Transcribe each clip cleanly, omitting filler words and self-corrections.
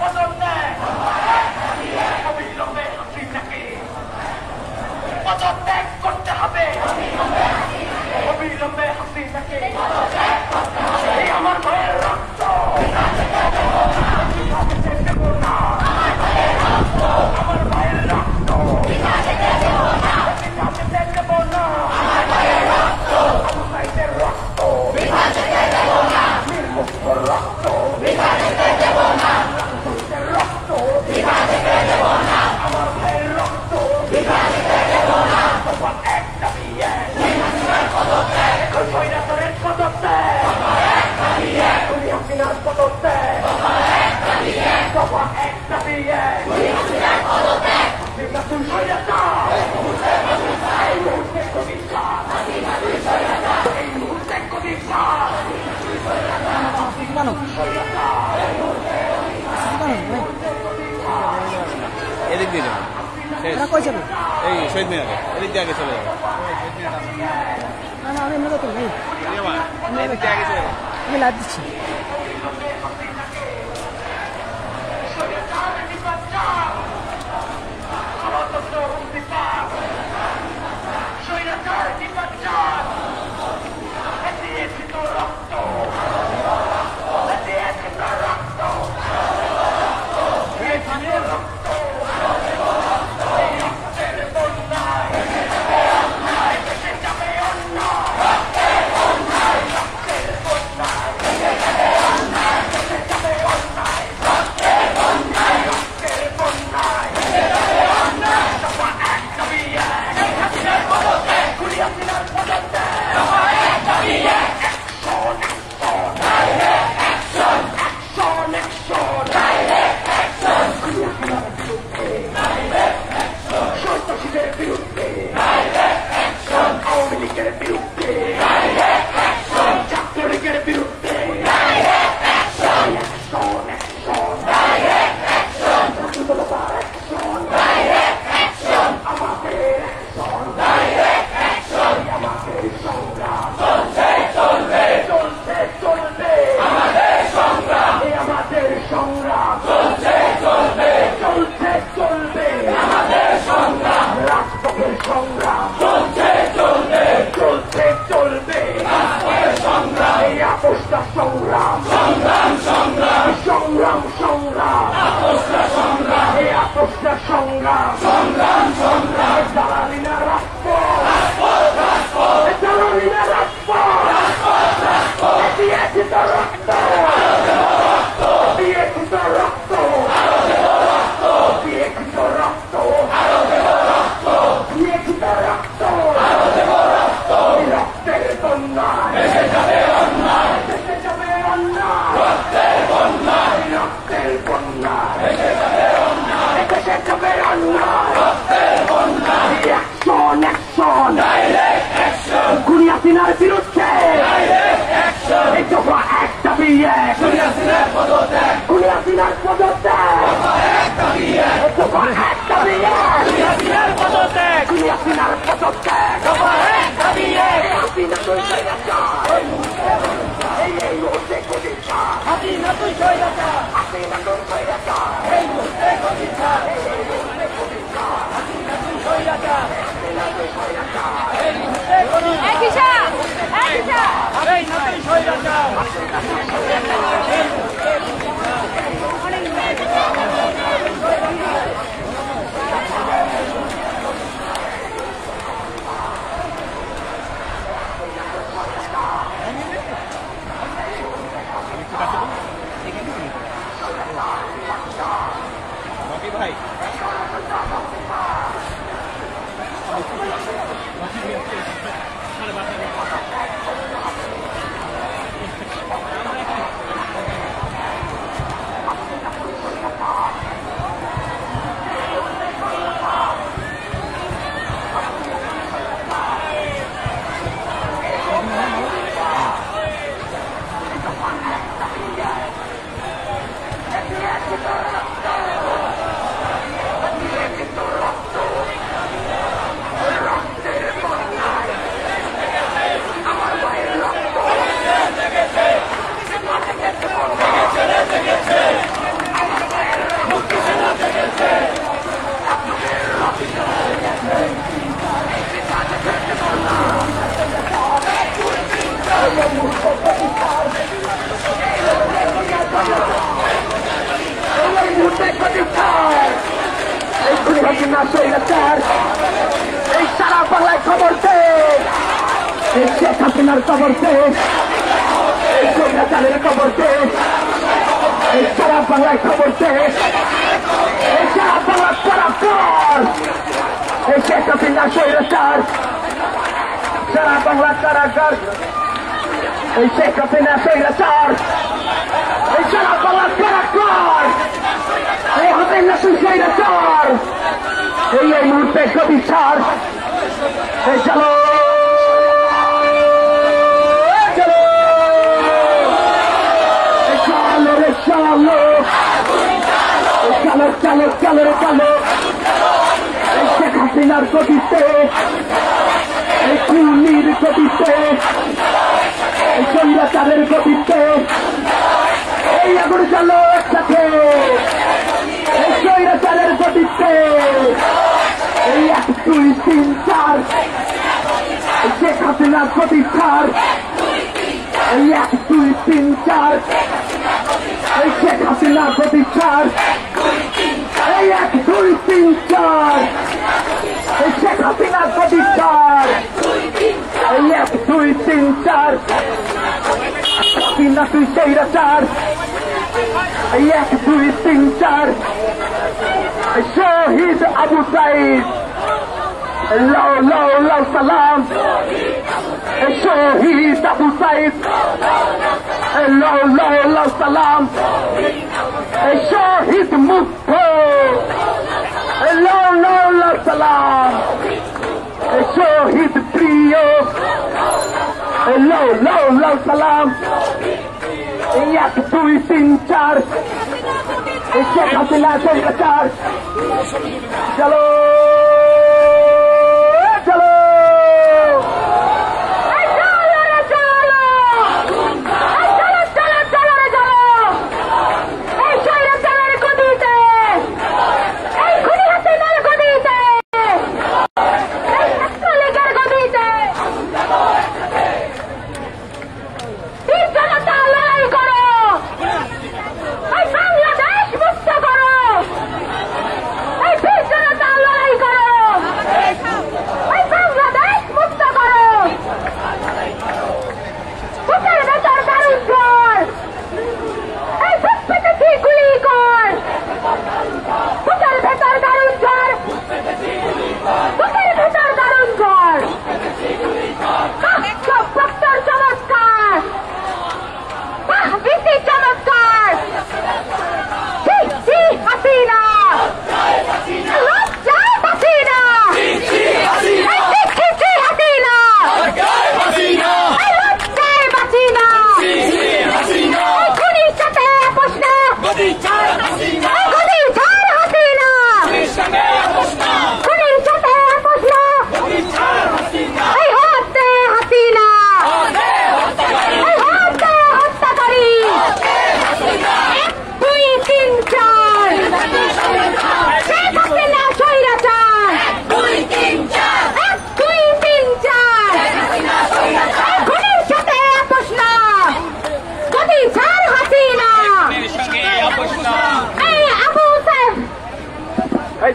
পতন দেয় অবিলম্বে হাসিনাকে পদত্যাগ করতে হবে অবিলম্বে হাসিনাকে এই আমার মায়ের রক্ত আমার মায়ের রক্ত দেব না ভাইদের রক্ত নির্মুক্ত রক্ত রক্ত আমার ভাইয়ের রক্ত এক দাবি স্বৈরাচারের পদত্যাগ হাসিনার পদত্যাগ এক দাবি স্বৈরাচার এই মুহূর্তে কবিচার এই মুহূর্তে কবিচার এদিক দিয়ে যাবে কই যাবে এই শহীদ মিনারে এদিক দিয়ে আগে চলে যাবে না না আমি মনে করি এদিক দিয়ে আগে চলে যাবে আমি লাভ দিচ্ছি হাসিনার বিরুদ্ধে এক দাবি হাসিনার পদত্যাগ হাসিনার পদত্যাগ হাসিনার পদত্যাগ হাসিনার পদত্যাগ হাসিনা তুই এই মুহূর্তে হাসিনা তুই হাসিনা তুই এই মুহূর্তে Hey, স্বৈরাচার এই সারা বাংলায় খবর দে এই শেখ হাসিনার খবর দে এই স্বৈরাচারের খবর দে এই সারা বাংলায় খবর দে এই সারা বাংলা কারাগার এই শেখ হাসিনা স্বৈরাচার সারা বাংলা কারাগার এই শেখ হাসিনা স্বৈরাচার এই সারা বাংলা কারাগার এই হাসিনা স্বৈরাচার এই মুহূর্তে কবি ছাড় এই চলো চলো চলো চলো চলো এই শেখ হাসিনার গতিতে এই খুনির গতিতে এই স্বৈরাচারের গতিতে এই আগুন চলো একসাথে এই স্বৈরাচারের গতিতে এই 1 2 3 4 এই শেখ হাসিনার গতি ছাড় এই 1 2 3 4 এই শেখ হাসিনার গতি ছাড় এই 1 2 3 4 এই শেখ হাসিনার গতি ছাড় এই 1 2 3 4 হাসিনা তুই স্বৈরাচার এই 1 2 3 4 শহীদ আবু সাইদ লাও লাও লাও সালাম শহীদ আবু সাইদ লাও লাও লাও সালাম শহীদ মুক্ত লাও লাও লাও সালাম শহীদ প্রিয় লাও লাও লাও সালাম 1 2 3 4 শেখ হাসিনা স্বৈরাচার চলো চলো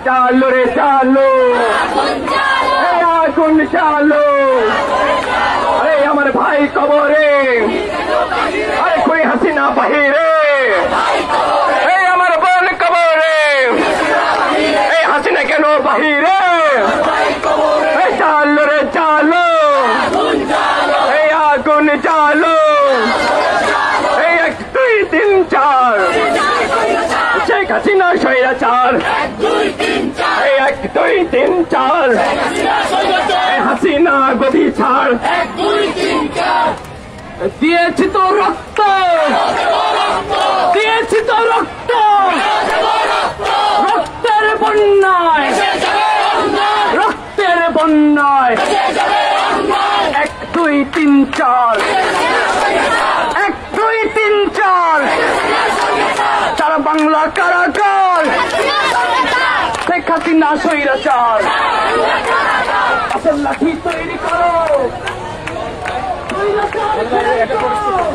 चालो रे चालो आगुन चालो अरे हमारे भाई कबरे अरे कोई हसीना बहिरे हमारे बन कबरे हसीना केनो बहिरे चालो रे चालो आगुन चालो 1 2 3 4 শেখ হাসিনা স্বৈরাচার 1 2 3 4 হাসিনা গদি ছাড় 1 2 3 4 দিয়েছি তো রক্ত দিয়েছি তো রক্ত রক্তের বন্যায় রক্তের বন্যায় 1 2 3 4 1 2 3 4 সারা বাংলা কারাগার শেখ হাসিনা স্বৈরাচার আসল লাঠি তৈরি করো স্বৈরাচার তৈরি করো